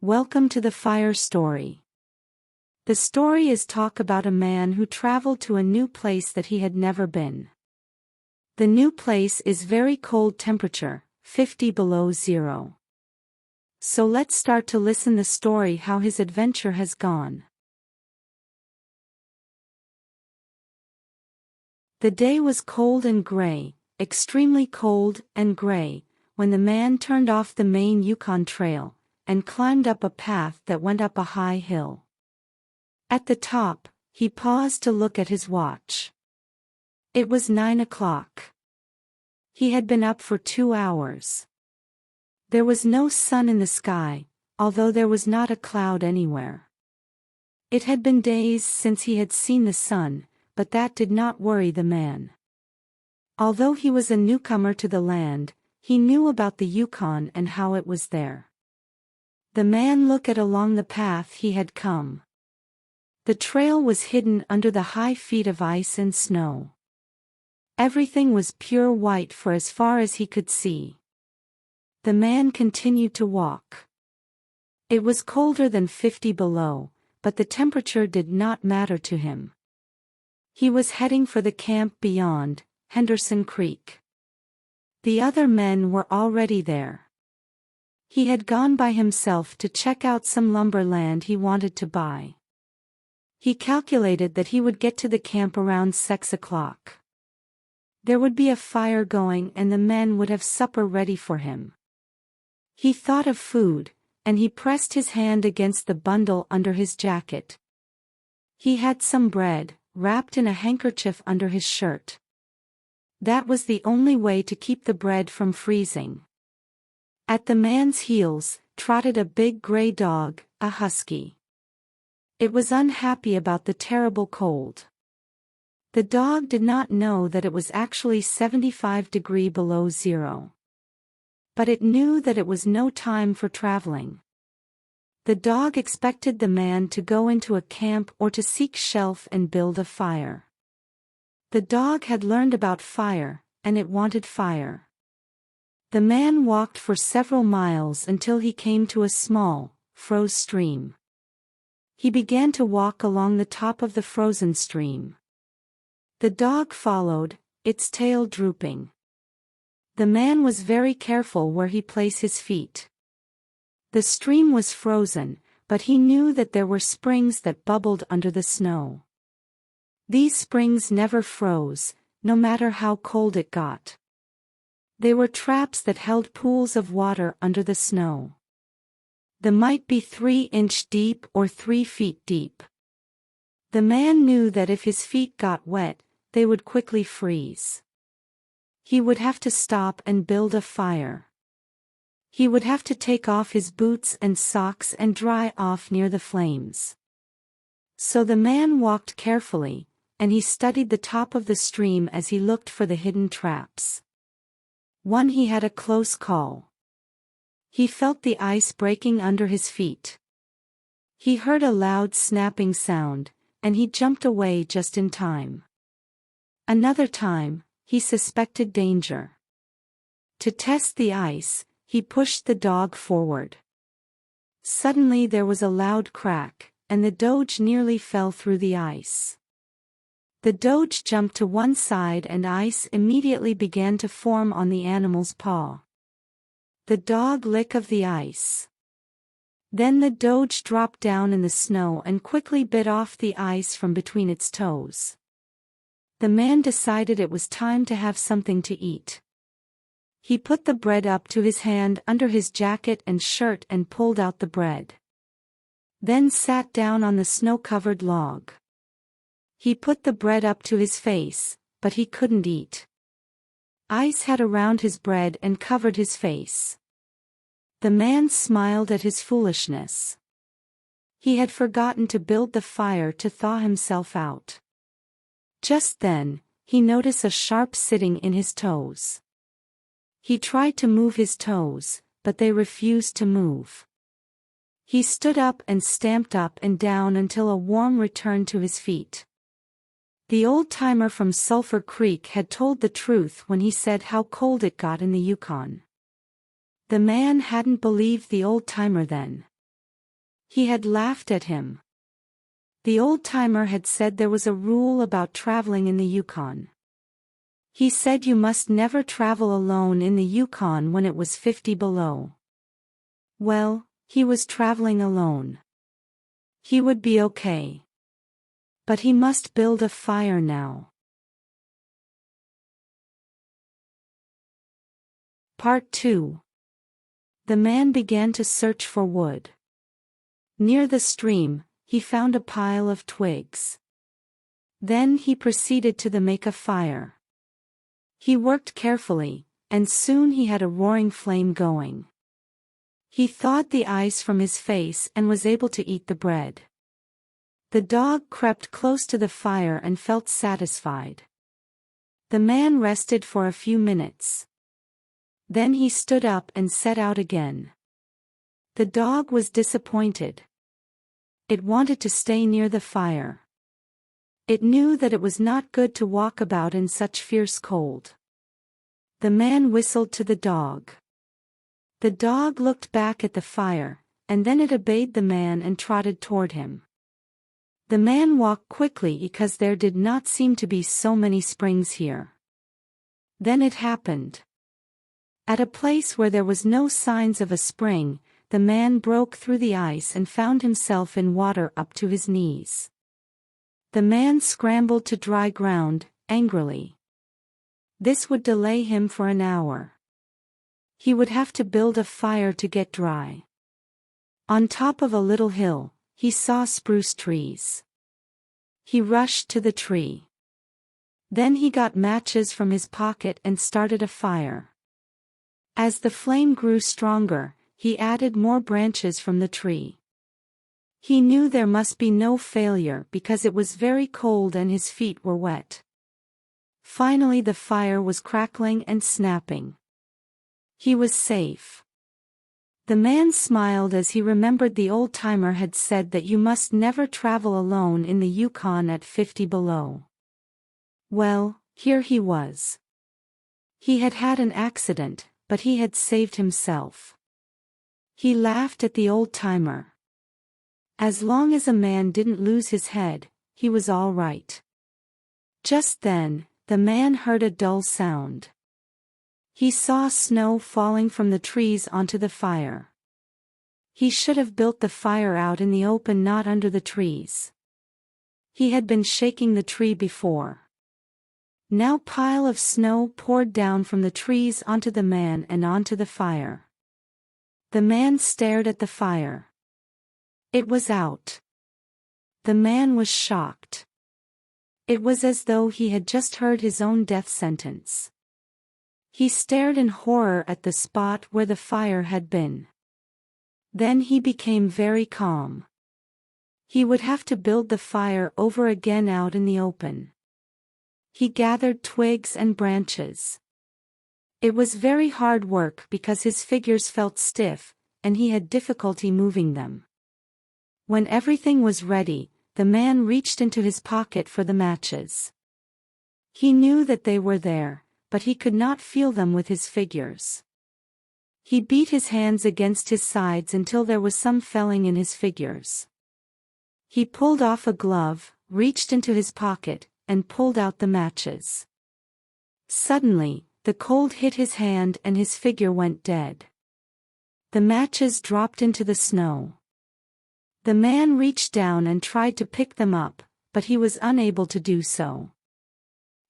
Welcome to the Fire Story. The story is talk about a man who traveled to a new place that he had never been. The new place is very cold temperature, 50 below zero. So let's start to listen the story how his adventure has gone. The day was cold and gray, extremely cold and gray, when the man turned off the main Yukon Trail and climbed up a path that went up a high hill. At the top, he paused to look at his watch. It was 9 o'clock. He had been up for 2 hours. There was no sun in the sky, although there was not a cloud anywhere. It had been days since he had seen the sun, but that did not worry the man. Although he was a newcomer to the land, he knew about the Yukon and how it was there. The man looked along the path he had come. The trail was hidden under the high feet of ice and snow. Everything was pure white for as far as he could see. The man continued to walk. It was colder than 50 below, but the temperature did not matter to him. He was heading for the camp beyond, Henderson Creek. The other men were already there. He had gone by himself to check out some lumberland he wanted to buy. He calculated that he would get to the camp around 6 o'clock. There would be a fire going and the men would have supper ready for him. He thought of food, and he pressed his hand against the bundle under his jacket. He had some bread, wrapped in a handkerchief under his shirt. That was the only way to keep the bread from freezing. At the man's heels trotted a big gray dog, a husky. It was unhappy about the terrible cold. The dog did not know that it was actually 75 degrees below zero. But it knew that it was no time for traveling. The dog expected the man to go into a camp or to seek shelf and build a fire. The dog had learned about fire, and it wanted fire. The man walked for several miles until he came to a small, frozen stream. He began to walk along the top of the frozen stream. The dog followed, its tail drooping. The man was very careful where he placed his feet. The stream was frozen, but he knew that there were springs that bubbled under the snow. These springs never froze, no matter how cold it got. They were traps that held pools of water under the snow. They might be 3-inch deep or 3 feet deep. The man knew that if his feet got wet, they would quickly freeze. He would have to stop and build a fire. He would have to take off his boots and socks and dry off near the flames. So the man walked carefully, and he studied the top of the stream as he looked for the hidden traps. One he had a close call. He felt the ice breaking under his feet. He heard a loud snapping sound, and he jumped away just in time. Another time, he suspected danger. To test the ice, he pushed the dog forward. Suddenly there was a loud crack, and the dog nearly fell through the ice. The dog jumped to one side and ice immediately began to form on the animal's paw. The dog licked of the ice. Then the dog dropped down in the snow and quickly bit off the ice from between its toes. The man decided it was time to have something to eat. He put the bread up to his hand under his jacket and shirt and pulled out the bread. Then sat down on the snow-covered log. He put the bread up to his face, but he couldn't eat. Ice had around his bread and covered his face. The man smiled at his foolishness. He had forgotten to build the fire to thaw himself out. Just then, he noticed a sharp sitting in his toes. He tried to move his toes, but they refused to move. He stood up and stamped up and down until a warmth returned to his feet. The old-timer from Sulphur Creek had told the truth when he said how cold it got in the Yukon. The man hadn't believed the old-timer then. He had laughed at him. The old-timer had said there was a rule about traveling in the Yukon. He said you must never travel alone in the Yukon when it was 50 below. Well, he was traveling alone. He would be okay. But he must build a fire now. Part 2. The man began to search for wood. Near the stream, he found a pile of twigs. Then he proceeded to make a fire. He worked carefully, and soon he had a roaring flame going. He thawed the ice from his face and was able to eat the bread. The dog crept close to the fire and felt satisfied. The man rested for a few minutes. Then he stood up and set out again. The dog was disappointed. It wanted to stay near the fire. It knew that it was not good to walk about in such fierce cold. The man whistled to the dog. The dog looked back at the fire, and then it obeyed the man and trotted toward him. The man walked quickly because there did not seem to be so many springs here. Then it happened. At a place where there was no signs of a spring, the man broke through the ice and found himself in water up to his knees. The man scrambled to dry ground, angrily. This would delay him for an hour. He would have to build a fire to get dry. On top of a little hill, he saw spruce trees. He rushed to the tree. Then he got matches from his pocket and started a fire. As the flame grew stronger, he added more branches from the tree. He knew there must be no failure because it was very cold and his feet were wet. Finally the fire was crackling and snapping. He was safe. The man smiled as he remembered the old-timer had said that you must never travel alone in the Yukon at 50 below. Well, here he was. He had had an accident, but he had saved himself. He laughed at the old-timer. As long as a man didn't lose his head, he was all right. Just then, the man heard a dull sound. He saw snow falling from the trees onto the fire. He should have built the fire out in the open, not under the trees. He had been shaking the tree before. Now pile of snow poured down from the trees onto the man and onto the fire. The man stared at the fire. It was out. The man was shocked. It was as though he had just heard his own death sentence. He stared in horror at the spot where the fire had been. Then he became very calm. He would have to build the fire over again out in the open. He gathered twigs and branches. It was very hard work because his fingers felt stiff, and he had difficulty moving them. When everything was ready, the man reached into his pocket for the matches. He knew that they were there, but he could not feel them with his fingers. He beat his hands against his sides until there was some feeling in his fingers. He pulled off a glove, reached into his pocket, and pulled out the matches. Suddenly, the cold hit his hand and his finger went dead. The matches dropped into the snow. The man reached down and tried to pick them up, but he was unable to do so.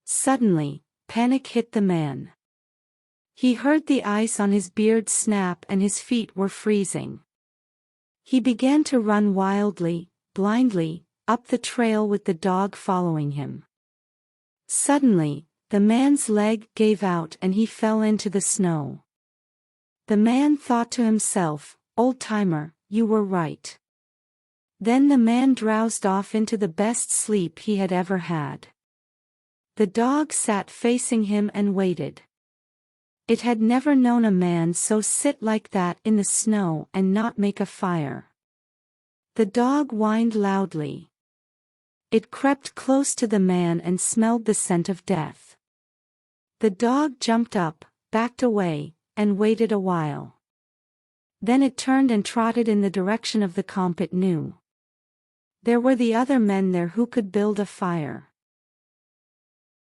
Suddenly, panic hit the man. He heard the ice on his beard snap and his feet were freezing. He began to run wildly, blindly, up the trail with the dog following him. Suddenly, the man's leg gave out and he fell into the snow. The man thought to himself, "Old-timer, you were right." Then the man drowsed off into the best sleep he had ever had. The dog sat facing him and waited. It had never known a man so sit like that in the snow and not make a fire. The dog whined loudly. It crept close to the man and smelled the scent of death. The dog jumped up, backed away, and waited a while. Then it turned and trotted in the direction of the comp it knew. There were the other men there who could build a fire.